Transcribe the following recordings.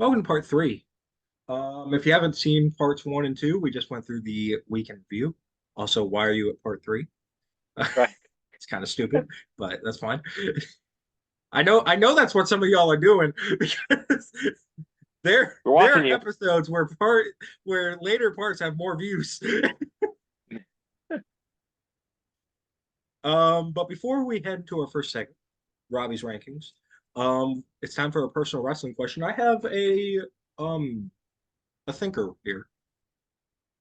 Welcome to part three. If you haven't seen parts one and two, we just went through the weekend review. Also, why are you at part three? Right. It's kind of stupid, but that's fine. I know that's what some of y'all are doing because there We're there watching are you. episodes where later parts have more views. But before we head to our first segment, Robbie's rankings, it's time for a personal wrestling question. I have um a thinker here.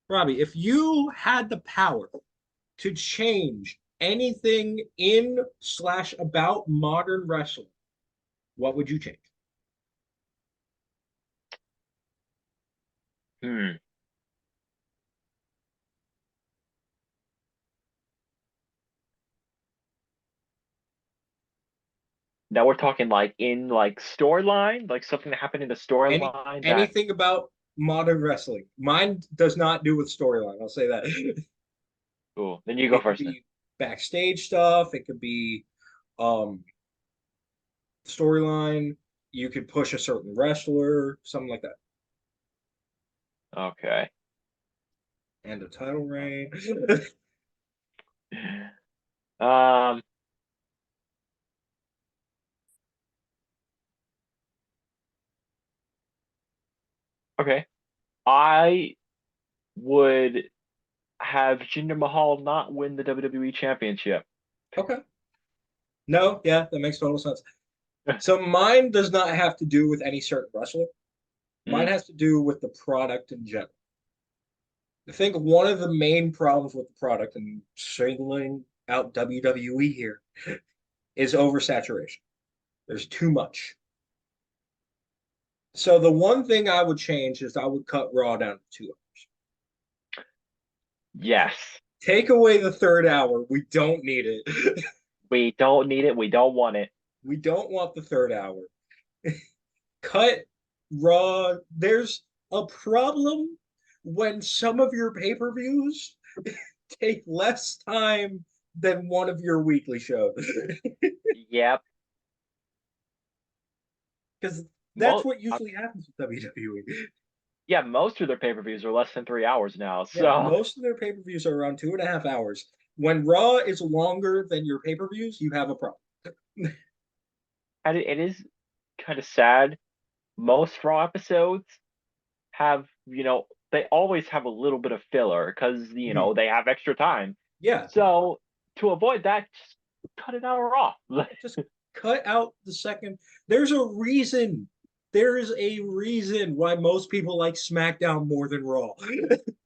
Robbie, if you had the power to change anything in slash about modern wrestling, what would you change? Hmm. Now we're talking like in like storyline, like something that happened in the Any storyline that anything about modern wrestling? Mine does not do with storyline. I'll say that. cool. Then you go It could first then. be backstage stuff. It could be um storyline. You could push a certain wrestler, something like that, Okay. and a title reign. Um, okay. I would have Jinder Mahal not win the WWE Championship. Okay. No, yeah, that makes total sense. So mine does not have to do with any certain wrestler. Mine Mhm. has to do with the product in general. I think one of the main problems with the product, and singling out WWE here, is oversaturation. There's too much. So the one thing I would change is I would cut Raw down to 2 hours. Yes. Take away the third hour. We don't need it. We don't need it. We don't want it. We don't want the third hour. Cut Raw. There's a problem when some of your pay-per-views take less time than one of your weekly shows. Yep. Because that's Most what usually happens with WWE. yeah, most of their pay-per-views are less than 3 hours now. Yeah, So most of their pay-per-views are around 2.5 hours. When Raw is longer than your pay-per-views, you have a problem. and it is kind of sad. Most Raw episodes have, they always have a little bit of filler because, Mhm. they have extra time. Yeah, So to avoid that, just cut an hour off. just cut out the second. There's a reason. There is a reason why most people like SmackDown more than Raw.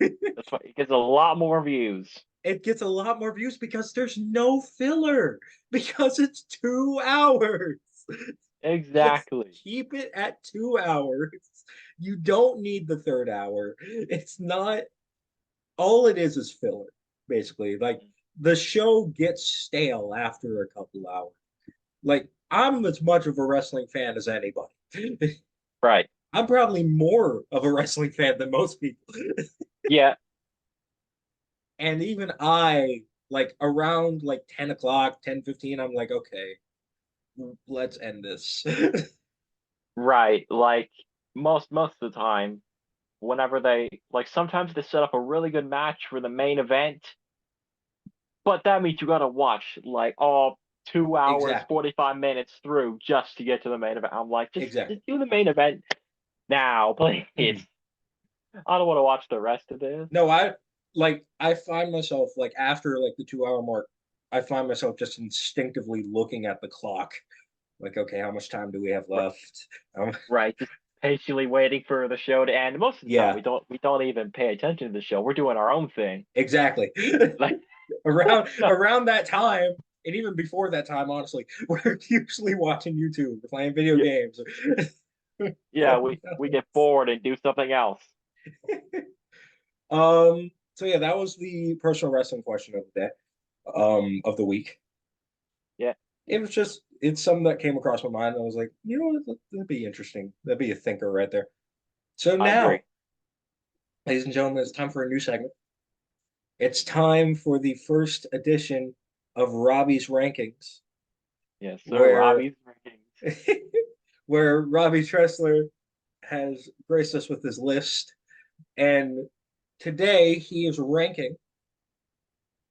That's why it gets a lot more views. It gets a lot more views because there's no filler, because it's 2 hours. Just Exactly. keep it at 2 hours. You don't need the third hour. It's not, all it is filler, basically. Like the show gets stale after a couple hours. Like I'm as much of a wrestling fan as anybody. Right. I'm probably more of a wrestling fan than most people. Yeah. And even I, like around like 10 o'clock, 10:15, I'm like, okay, let's end this. Right. Like most of the time, whenever they like sometimes they set up a really good match for the main event, but that means you gotta watch like all 2 hours, Exactly. 45 minutes through just to get to the main event. I'm like, just Exactly. do the main event now, please. Mhm. I don't want to watch the rest of this. No, I find myself like after like the 2 hour mark, I find myself just instinctively looking at the clock. Like, okay, how much time do we have R- left? Right, just patiently waiting for the show to end. Most of the time, Yeah, we don't even pay attention to the show. We're doing our own thing. exactly. Like, Around that time, and even before that time, honestly, we're usually watching YouTube, playing video yeah, games. yeah, we get bored and do something else. So yeah, that was the personal wrestling question of the day, of the week. Yeah, It was just it's something that came across my mind. I was like, you know what, that'd be interesting. That'd be a thinker right there. So I now, agree. ladies and gentlemen, it's time for a new segment. It's time for the first edition of Robbie's rankings, Yes, sir. where Robbie's rankings. where Robbie Tressler has graced us with his list, and today he is ranking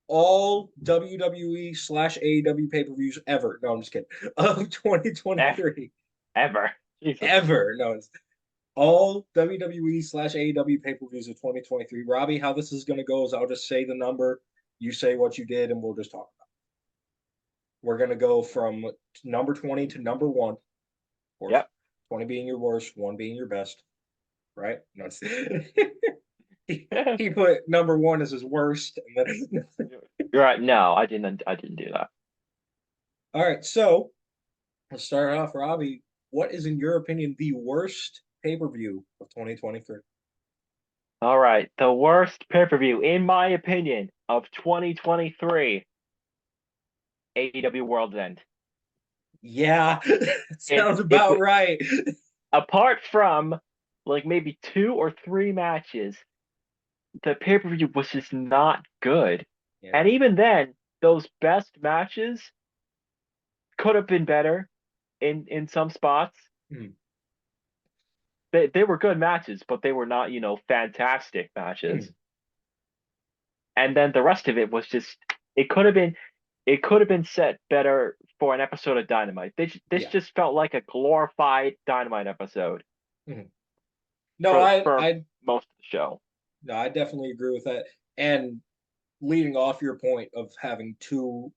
all WWE slash AEW pay-per-views ever. No, I'm just kidding. Of Ever, 2023. ever. Jesus. Ever. No, it's all WWE slash AEW pay-per-views of 2023. Robbie, how this is going to go is I'll just say the number, you say what you did, and we'll just talk about it. We're going to go from number 20 to number one. Of course, Yep. 20 being your worst, one being your best, right? No, he put number one as his worst. And then You're right. No, I didn't. I didn't do that. all right, so let's start off, Robbie. What is, in your opinion, the worst pay-per-view of 2023? All right. The worst pay-per-view, in my opinion, of 2023, AEW World's End. Yeah, It sounds it about right. apart from like maybe two or three matches, the pay-per-view was just not good. Yeah. And even then, those best matches could have been better in some spots. Hmm. They were good matches, but they were not, fantastic Hmm. matches. And then the rest of it was just it could have been set better for an episode of Dynamite. This Yeah. just felt like a glorified Dynamite episode Hmm. No, for I most of the show. no, I definitely agree with that. And leading off your point of having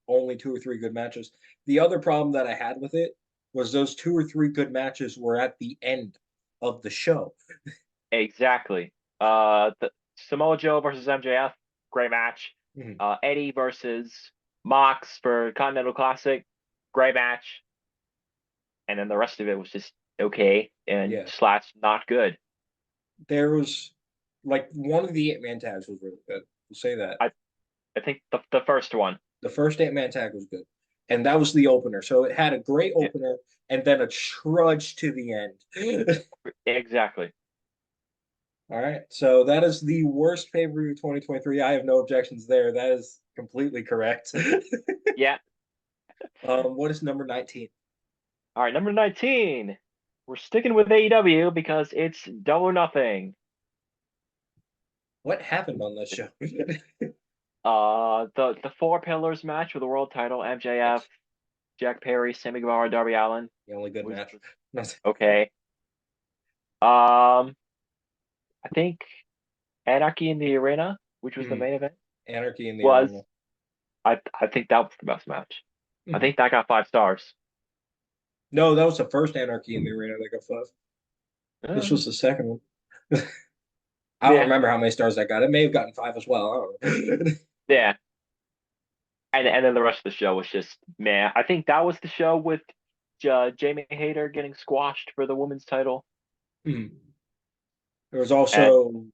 only two or three good matches, the other problem that I had with it was those two or three good matches were at the end of the show. Exactly. The Samoa Joe versus MJF, great match. Mhm. Eddie versus Mox for Continental Classic, great match. And then the rest of it was just okay and Yeah, slash not good. there was like one of the eight-man tags was really good. We'll say that. I I think the first one. The first eight-man tag was good, and that was the opener. So it had a great Yeah, opener and then a trudge to the end. exactly. All right. So that is the worst pay-per-view 2023. I have no objections there. That is completely correct. Yeah. What is number 19? All right, number 19. We're sticking with AEW because it's Double or Nothing. What happened on this show? The four pillars match for the world title, MJF, Jack Perry, Sammy Guevara, Darby Allin The only good was match. okay. Um, I think Anarchy in the Arena, which was the Mhm. main event, Anarchy in the was Arena. I think that was the best match. I Mhm. think that got 5 stars. No, that was the first Anarchy in the Arena that got five. This Uh, was the second one. I don't yeah, remember how many stars that got. It may have gotten five as well. I don't know. yeah. And then the rest of the show was just meh. I think that was the show with Jamie Hayter getting squashed for the women's title. Mhm. There was And also,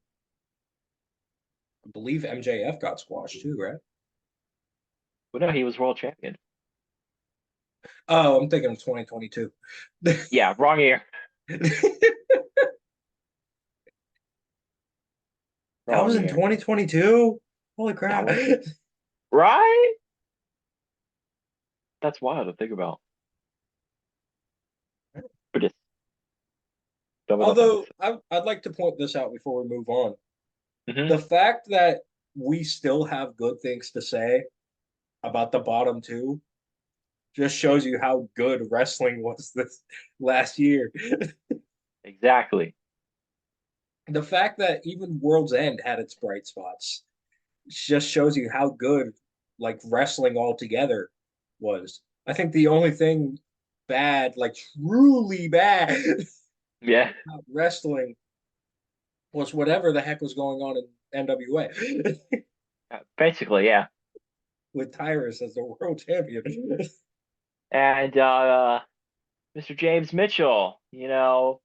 I believe MJF got squashed too, right? well, no, he was world champion. Oh, I'm thinking of 2022. Yeah, wrong year. That Wrong was in year. 2022. Holy That crap. was right. That's wild to think about. But it's double nothing. Although I'd like to point this out before we move on. Hmm. The fact that we still have good things to say about the bottom two just shows you how good wrestling was this last year. Exactly. The fact that even World's End had its bright spots just shows you how good like wrestling altogether was. I think the only thing bad, like truly bad, Yeah. about wrestling was whatever the heck was going on in NWA Basically, yeah. with Tyrus as the world champion. And Mr. James Mitchell, sniff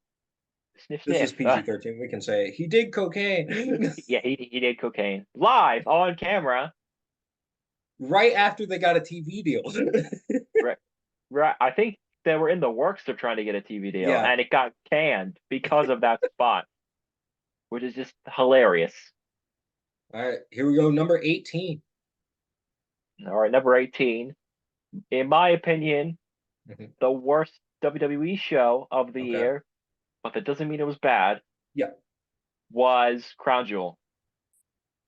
This is sniff. PG-13. We can say he did cocaine Yeah, he did cocaine live on camera. right after they got a TV deal. Right, right. I think they were in the works of trying to get a TV deal, Yeah. and it got canned because of that spot, which is just hilarious. All right, here we go. Number 18. All right, number 18. In my opinion, Mhm. the worst WWE show of the Okay. year, but that doesn't mean it was bad, Yeah. was Crown Jewel.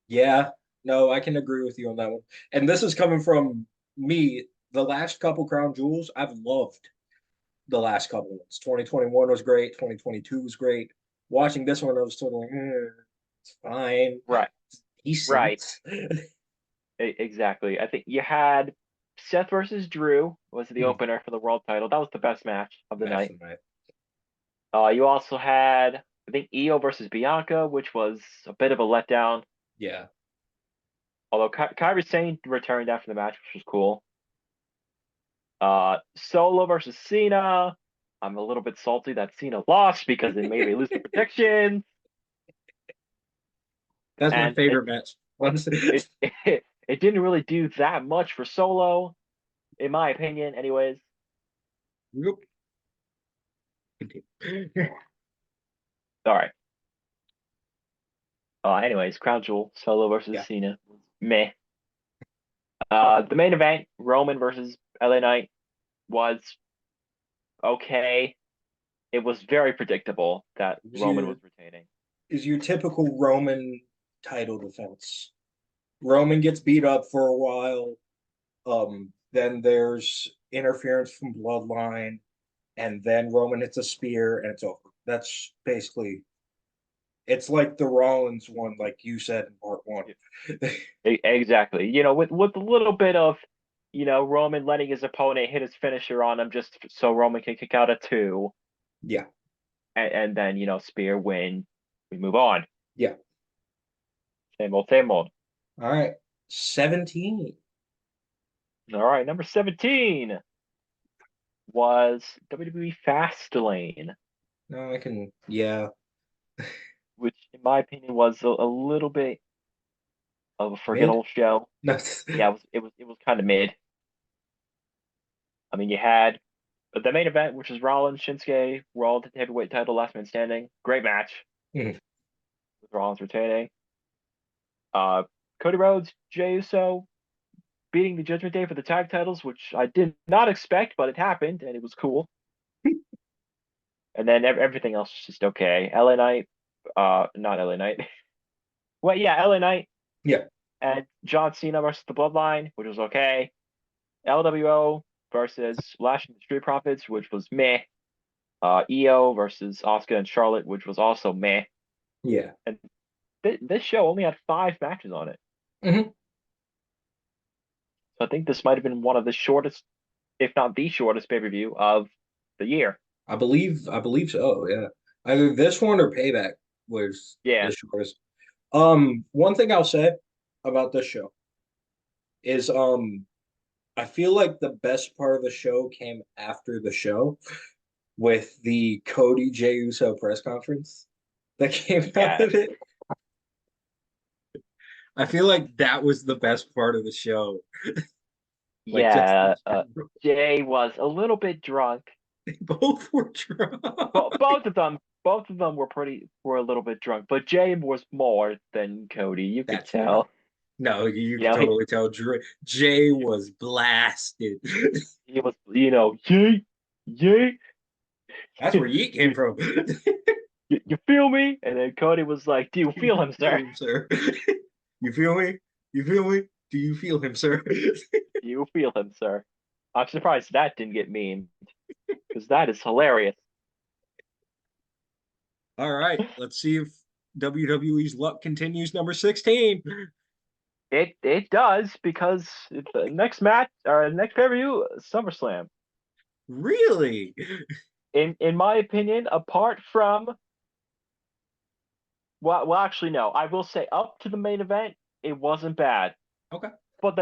Yeah. No, I can agree with you on that one. And this is coming from me. The last couple Crown Jewels, I've loved the last couple ones. 2021 was great. 2022 was great. Watching this one, I was sort of like, it's fine. Right, It's right, decent. exactly. I think you had Seth versus Drew was the opener for the world title. That was the best match of the Match night. of the night. You also had, I think, Io versus Bianca, which was a bit of a letdown. Yeah. Although Kairi Sane returned after the match, which was cool. Solo versus Cena. I'm a little bit salty that Cena lost because it made me lose the prediction. That's my And favorite match. Honestly. it didn't really do that much for Solo, in my opinion, anyways. Yep. All right. Anyways, Crown Jewel, Solo versus Yeah. Cena. Meh. The main event, Roman versus LA Knight, was okay. It was very predictable that Is Roman your was retaining. is your typical Roman title defense. Roman gets beat up for a while. Then there's interference from Bloodline, and then Roman hits a spear, and it's over. That's basically it's like the Rollins one, like you said in part one. Exactly. With a little bit of, Roman letting his opponent hit his finisher on him just so Roman can kick out a two, Yeah, and then spear win. We move on. yeah. Same old, same old. All right, 17. All right, number 17 was WWE Fastlane, No, I can. Yeah, which in my opinion was a little bit of a mid. forgettable show. No, Yeah, it was kind of mid. I mean, you had the main event, which was Rollins Shinsuke World Heavyweight Title Last Man Standing. Great match Mhm. with Rollins retaining. Uh, Cody Rhodes, Jey Uso beating the Judgment Day for the tag titles, which I did not expect, but it happened and it was cool. And then everything else was just okay. LA Knight, not LA Knight. Well, yeah, LA Knight Yeah, and John Cena versus the Bloodline, which was okay. LWO versus Lash and the Street Profits, which was meh. EO versus Asuka and Charlotte, which was also meh. yeah. And this show only had 5 matches on it. Hmm. So I think this might have been one of the shortest, if not the shortest, pay-per-view of the year. I believe so. Yeah, either this one or Payback was Yeah, the shortest. One thing I'll say about this show is I feel like the best part of the show came after the show with the Cody J Uso press conference that came out yeah, of it. I feel like that was the best part of the show. Like just yeah. Jay was a little bit drunk. they both were drunk. But both of them were a little bit drunk. But Jay was more than Cody. You could That's fair. tell. No, you You could know, he totally tell Jay was blasted. he was, yay, yay. That's where Yeet came You, from. you feel me? And then Cody was like, "Do you Do feel you him, feel sir? him, sir? You feel me? You feel me? Do you feel him, sir? Do you feel him, sir?" I'm surprised that didn't get memed because that is hilarious. All right, let's see if WWE's luck continues. Number 16. It does because the next match or next pay-per-view, SummerSlam. Really? In my opinion, apart from well, actually no, I will say up to the main event, it wasn't bad, Okay. but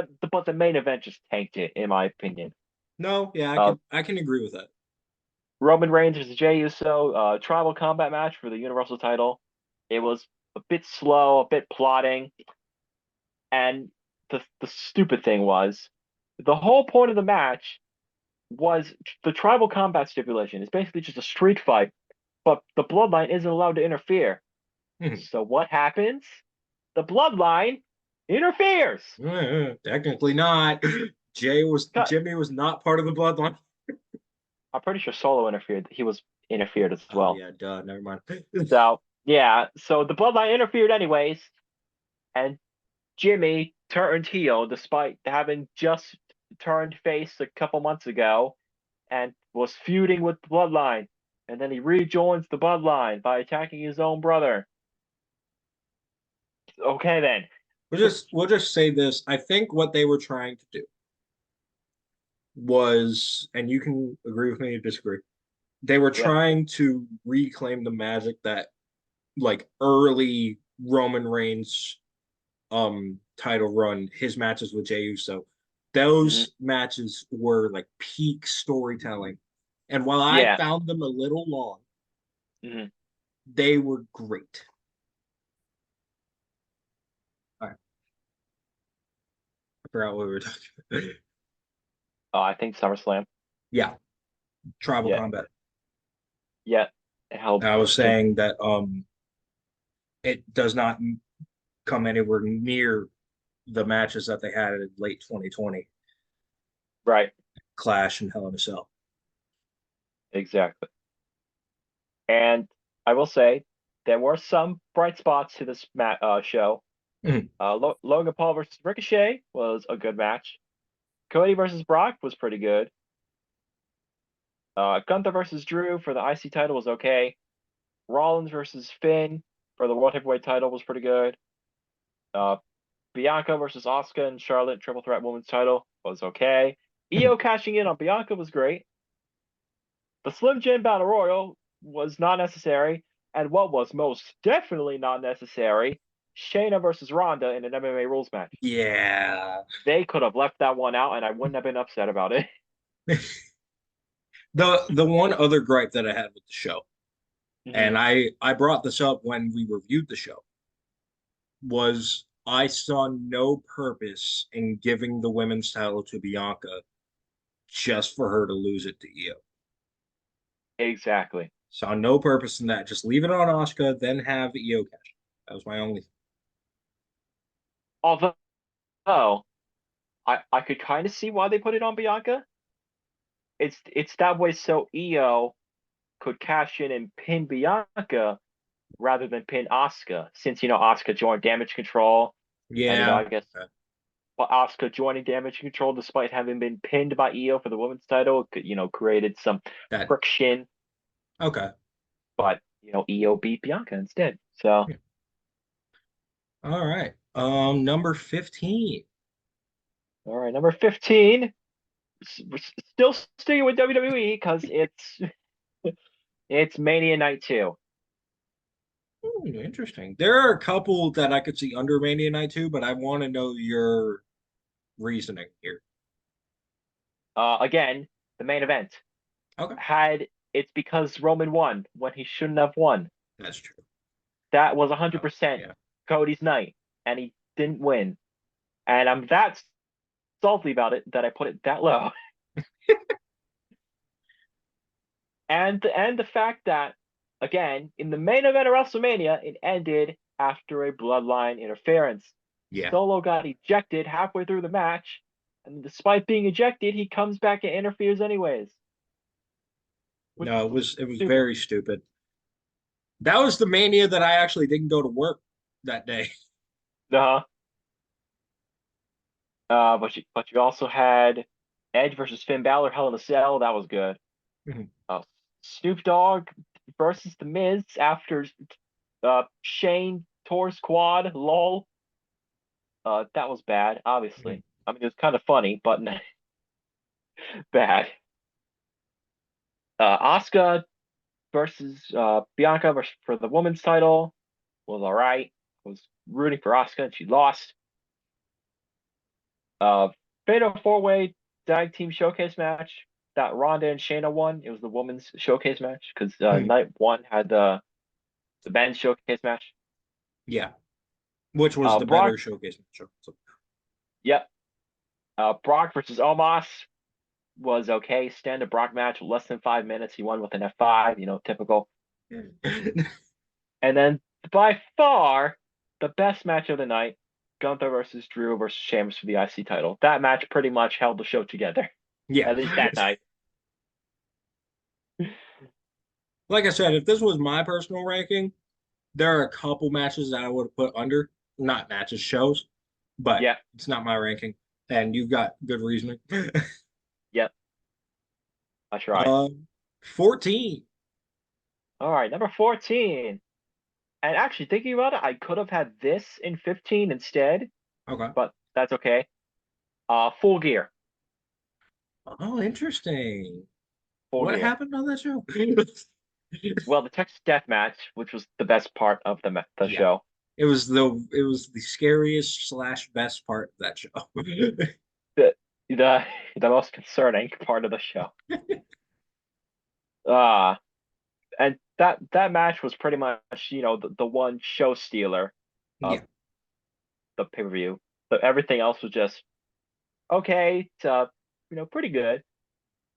the main event just tanked it in my opinion. No, yeah, I Uh, can I can agree with that. Roman Reigns versus Jey Uso, tribal combat match for the Universal title. It was a bit slow, a bit plotting, and the stupid thing was the whole point of the match was the tribal combat stipulation. It's basically just a street fight, but the bloodline isn't allowed to interfere. Mhm. So what happens? The bloodline interferes. Technically not. Jimmy was not part of the bloodline. I'm pretty sure Solo interfered. interfered as Oh well. yeah, duh. Never mind. So yeah, so the Bloodline interfered anyways, and Jimmy turned heel despite having just turned face a couple months ago and was feuding with the Bloodline. And then he rejoins the Bloodline by attacking his own brother. Okay then. We'll just say this. I think what they were trying to do was, and you can agree with me or disagree, they were Yeah. trying to reclaim the magic that like early Roman Reigns title run, his matches with Jey Uso. Hmm. Those matches were like peak storytelling. And while I Yeah. found them a little long, Hmm. they were great. All right, I forgot what we were talking about. I think SummerSlam. Yeah, tribal Yeah. combat. Yeah. It held I was in saying that it does not come anywhere near the matches that they had in late 2020, right. Clash and Hell in a Cell. Exactly. And I will say there were some bright spots to this show. Mhm. Logan Paul versus Ricochet was a good match. Cody versus Brock was pretty good. Gunther versus Drew for the IC title was okay. Rollins versus Finn for the World Heavyweight title was pretty good. Uh, Bianca versus Asuka and Charlotte Triple Threat Women's title was okay. Mhm. Io cashing in on Bianca was great. The Slim Jim Battle Royal was not necessary, and what was most definitely not necessary, Shayna versus Ronda in an MMA rules match. Yeah. They could have left that one out, and I wouldn't have been upset about it. The one other gripe that I had with the show, Hmm. and I brought this up when we reviewed the show, was I saw no purpose in giving the women's title to Bianca just for her to lose it to Io. Exactly. Saw no purpose in that. Just leave it on Asuka, then have Io cash. That was my only. Although I could kind of see why they put it on Bianca. It's that way so Io could cash in and pin Bianca rather than pin Asuka, since Asuka joined Damage Control, and Yeah. I guess but Asuka joining Damage Control despite having been pinned by Io for the women's title could created some That friction, okay. but Io beat Bianca instead. So Yeah. All right. Number 15. all right, number 15. We're still sticking with WWE because it's Mania Night 2. Interesting. There are a couple that I could see under Mania Night too, but I want to know your reasoning here. Again, the main event Okay, had it's because Roman won when he shouldn't have won. that's true. That was 100% Yeah. Cody's night, and he didn't win. And I'm that salty about it that I put it that low. And the fact that, again, in the main event of WrestleMania, it ended after a bloodline interference. Yeah. Solo got ejected halfway through the match, and despite being ejected, he comes back and interferes anyways, which No, it was was stupid. very stupid. That was the Mania that I actually didn't go to work that day. Uh-huh. But you also had Edge versus Finn Balor, Hell in a Cell. That was good. Mhm. Uh, Snoop Dogg versus The Miz after Shane tore his quad. Lol. That was bad. Mhm. Obviously, I mean it was kind of funny, but bad. Asuka versus Bianca for the women's title was all right. I was rooting for Asuka, and she lost. Uh, Fatal Four Way Tag Team Showcase match that Ronda and Shayna won. It was the women's showcase match because Mhm. night one had the men's showcase match. Yeah, which was the Brock, better showcase match. So, yep. Brock versus Omos was okay. Standard Brock match, less than 5 minutes. He won with an F5, typical. And then by far the best match of the night, Gunther versus Drew versus Sheamus for the IC title. That match pretty much held the show together, yeah. at least that night. like I said, if this was my personal ranking, there are a couple matches that I would have put under, not matches, shows, but Yeah, it's not my ranking, and you've got good reasoning. yep, that's right. 14. All right, number 14. And actually, thinking about it, I could have had this in 15 instead, Okay. but that's okay. Full Gear. Oh, interesting. Full What Gear. happened on that show? Well, the Texas Death Match, which was the best part of the Yeah, show. it was the scariest slash best part of that show. The the the most concerning part of the show. Uh and that match was pretty much, the one show stealer of Yeah. the pay-per-view. But everything else was just okay to, pretty good,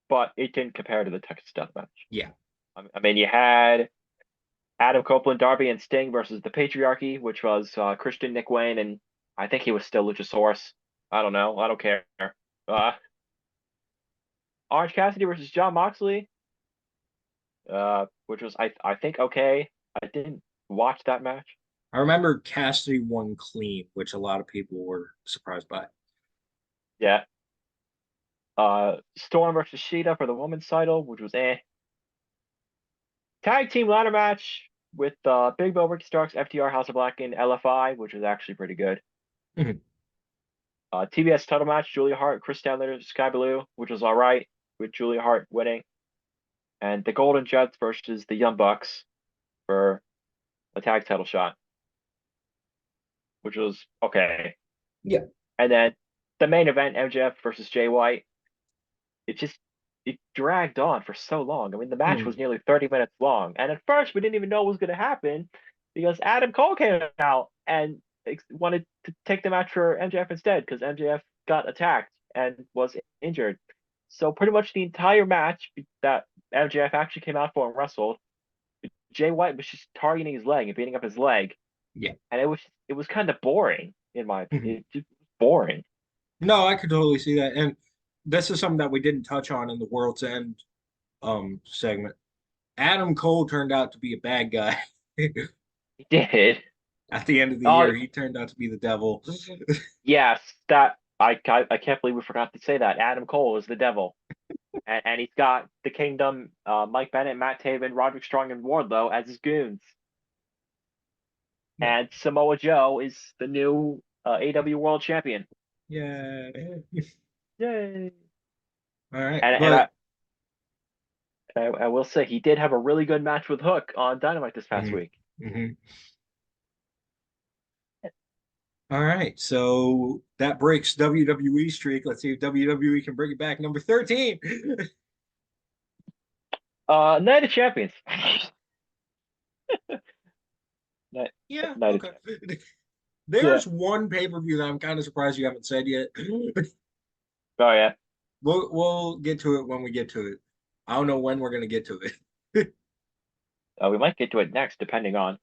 but it didn't compare to the Texas Death Match. Yeah. I mean, you had Adam Copeland, Darby, and Sting versus the Patriarchy, which was Christian, Nick Wayne, and I think he was still Luchasaurus. I don't know. I don't care. Uh, Orange Cassidy versus John Moxley, which was I think okay. I didn't watch that match. I remember Cassidy won clean, which a lot of people were surprised by. Yeah. Storm versus Sheeta for the women's title, which was eh. Tag team ladder match with Big Bill, Ricky Starks, FTR, House of Black, and LFI, which was actually pretty good. Mhm. TBS title match, Julia Hart, Chris Statlander, Sky Blue, which was all right, with Julia Hart winning. And the Golden Jets versus the Young Bucks for a tag title shot, which was okay. Yeah. And then the main event, MJF versus Jay White, it just it dragged on for so long. I mean, the match was Mhm. nearly 30 minutes long, and at first we didn't even know what was going to happen because Adam Cole came out and wanted to take the match for MJF instead because MJF got attacked and was injured. So pretty much the entire match that MJF actually came out for and wrestled, Jay White was just targeting his leg and beating up his leg, Yeah. and it was kind of boring in my Mhm. opinion. It just boring. No, I could totally see that. And this is something that we didn't touch on in the World's End segment. Adam Cole turned out to be a bad guy. He did. At the end of the Oh, year, he turned out to be the devil. yes, that I can't believe we forgot to say that. Adam Cole is the devil, and he's got the Kingdom, Mike Bennett, Matt Taven, Roderick Strong, and Wardlow as his goons. Yeah. And Samoa Joe is the new AW World Champion. Yeah. Yay! All right. And But I will say he did have a really good match with Hook on Dynamite this past mhm, week. mhm. All right. So that breaks WWE streak. Let's see if WWE can bring it back. Number 13. Night of Champions. Night, Yeah, Night of okay. Champions. Yeah. There's one pay-per-view that I'm kind of surprised you haven't said yet. Oh yeah. We'll get to it when we get to it. I don't know when we're gonna get to it. We might get to it next, depending on.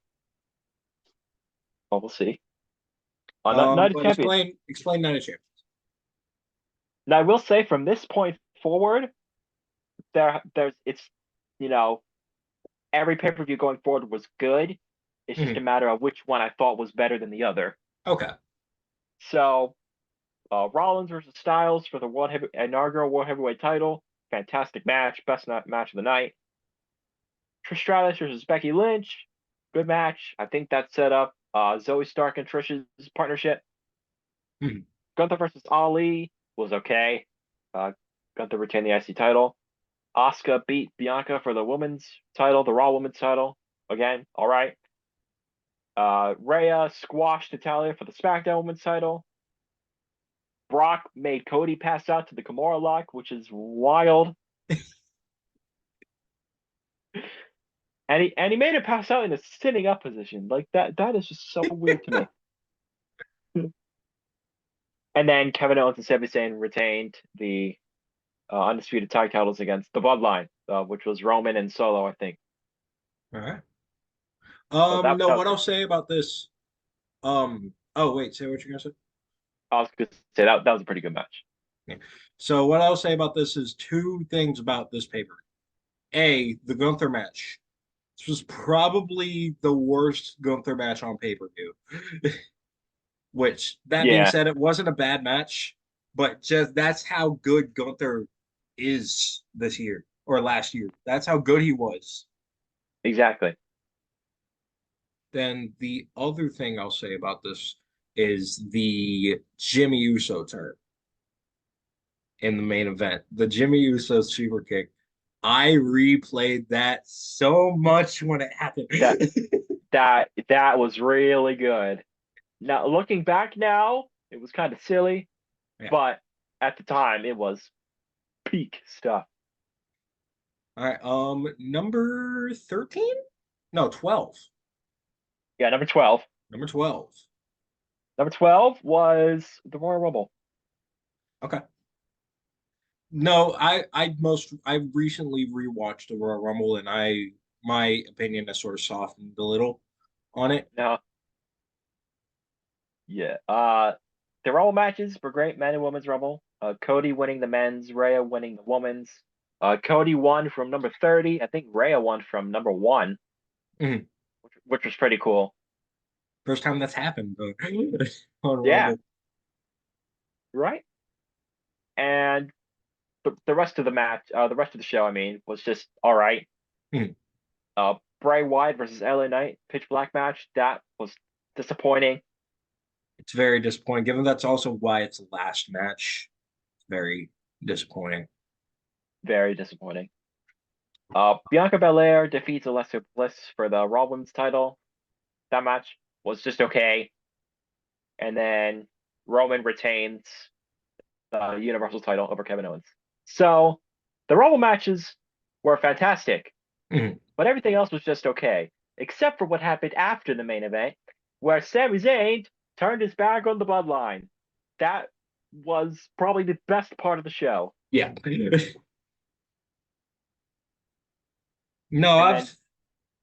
Well, we'll see. Night of But Champions. explain Night of Champions. Now I will say from this point forward, there's it's you know every pay per view going forward was good. It's just a Mhm. matter of which one I thought was better than the other. Okay. So Rollins versus Styles for the inaugural World Heavyweight title, fantastic match, best match of the night. Trish Stratus versus Becky Lynch, good match. I think that set up Zoe Stark and Trish's partnership. Mhm. Gunther versus Ali was okay. Uh, Gunther retained the IC title. Asuka beat Bianca for the women's title, the Raw women's title. Again, all right. Rhea squashed Natalia for the SmackDown women's title. Brock made Cody pass out to the Kimura lock, which is wild. And he made him pass out in a sitting up position. Like that is just so weird to me. And then Kevin Owens and Sami Zayn retained the undisputed tag titles against the Bloodline, which was Roman and Solo, I think. All right. So that No, that was what I'll pretty. say about this. Oh wait, say what you're gonna say. I was gonna say that was a pretty good match. Yeah. So what I'll say about this is two things about this paper. A, the Gunther match. This was probably the worst Gunther match on pay-per-view. Which, that being Yeah, said, it wasn't a bad match, but just that's how good Gunther is this year or last year. That's how good he was. exactly. Then the other thing I'll say about this is the Jimmy Uso turn in the main event. The Jimmy Uso super kick. I replayed that so much when it happened. That that was really good. Now looking back now, it was kind of silly, Yeah. but at the time it was peak stuff. All right. Number 13? No, 12. Yeah, number 12. Number 12. Number 12 was the Royal Rumble. Okay. No, I recently rewatched the Royal Rumble and my opinion has sort of softened a little on it. Now, yeah. The Rumble matches were great, men and women's Rumble. Cody winning the men's, Rhea winning the women's. Cody won from number 30. I think Rhea won from number 1, Mhm. which was pretty cool. First time that's happened on Yeah, Rumble. right. And the rest of the match, the rest of the show, I mean, was just all right. Mhm. Bray Wyatt versus LA Knight pitch black match, that was disappointing. It's very disappointing, given that's also why it's the last match. It's very disappointing. Very disappointing. Bianca Belair defeats Alexa Bliss for the Raw Women's title. That match was just okay. And then Roman retains the Universal title over Kevin Owens. So the Rumble matches were fantastic, Mhm. but everything else was just okay, except for what happened after the main event, where Sami Zayn turned his back on the bloodline. That was probably the best part of the show. Yeah. No, And then, I've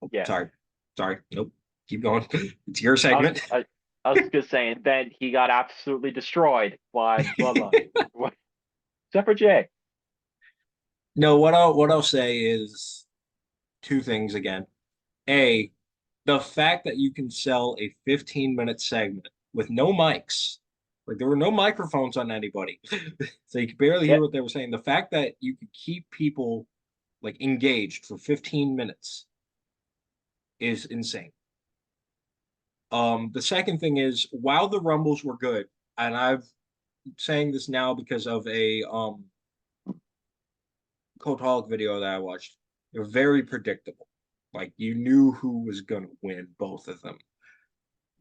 oh, yeah, sorry. Sorry. Nope. Keep going. It's your I was segment. I, I was just saying. Then he got absolutely destroyed by the bloodline, except for Jay. No, what I'll say is two things again. A, the fact that you can sell a 15-minute segment with no mics, like there were no microphones on anybody, so you could barely Yeah, hear what they were saying. The fact that you could keep people like engaged for 15 minutes is insane. The second thing is while the Rumbles were good, and I'm saying this now because of a Cultaholic video that I watched, they're very predictable. Like you knew who was gonna win both of them.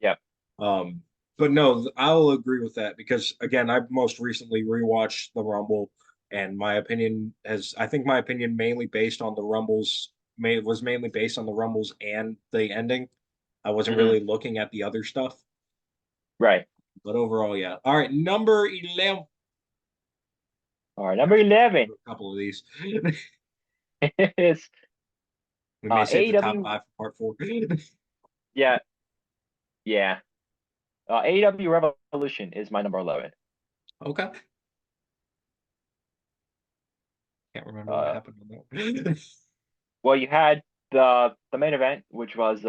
yeah. Um, but no, I'll agree with that because again, I've most recently rewatched the Rumble, and my opinion has, I think my opinion mainly based on the Rumbles, was mainly based on the Rumbles and the ending. I wasn't Hmm. really looking at the other stuff, Right. but overall, yeah. All right, number 11. All right. Number 11 A couple of these. is We may save the top AEW. five for part four. Yeah, yeah. AEW Revolution is my number 11. Okay. Can't remember what Uh, happened on that one. well, you had the main event, which was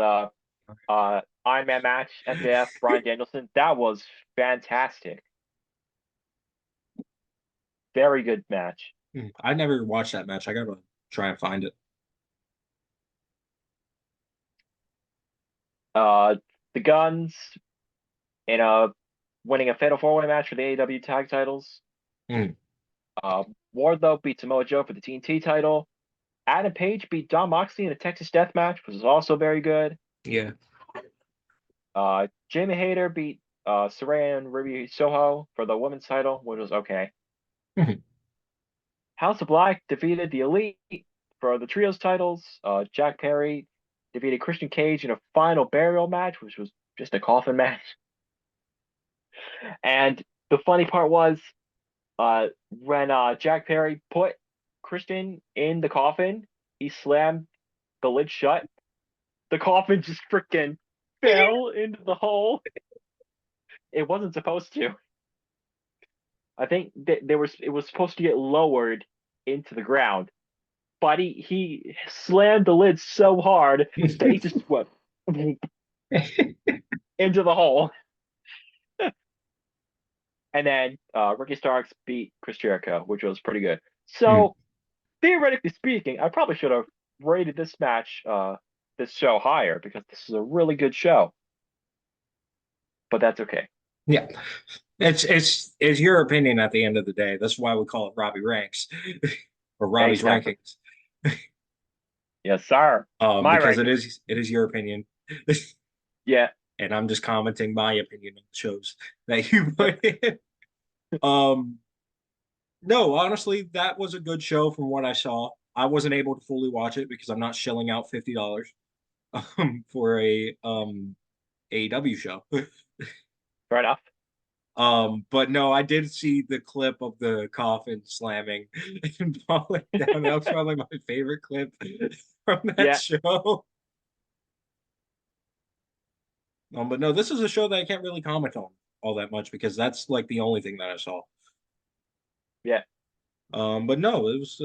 Iron Man match, MJF, Bryan Danielson. That was fantastic. Very good match. I never watched that match. I gotta try and find it. Uh, the Guns in a winning a Fatal 4-Way match for the AEW tag titles. Mm, Uh, Wardlow beat Samoa Joe for the TNT title. Adam Page beat Don Moxley in a Texas Death Match, which was also very good. yeah. Jamie Hayter beat Saraya and Ruby Soho for the women's title, which was okay. Mhm. House of Black defeated the Elite for the trios titles. Jack Perry defeated Christian Cage in a final burial match, which was just a coffin match. And the funny part was when Jack Perry put Christian in the coffin, he slammed the lid shut. The coffin just freaking fell into the hole. It wasn't supposed to. I think it was supposed to get lowered into the ground, but he slammed the lid so hard that he just went into the hole. And then Ricky Starks beat Chris Jericho, which was pretty good. Hmm. So theoretically speaking, I probably should have rated this match, this show higher because this is a really good show. But that's okay. Yeah. It's your opinion at the end of the day. That's why we call it Robbie Ranks or Robbie's Exactly. Rankings. Yes, sir. My Because rankings. it is your opinion. Yeah. And I'm just commenting my opinion on the shows that you put in. Um, no, honestly, that was a good show from what I saw. I wasn't able to fully watch it because I'm not shelling out $50 for a AEW show. Fair enough. But no, I did see the clip of the coffin slamming and falling down. That was probably my favorite clip from that Yeah. show. But no, this is a show that I can't really comment on all that much because that's like the only thing that I saw. Yeah. But no, it was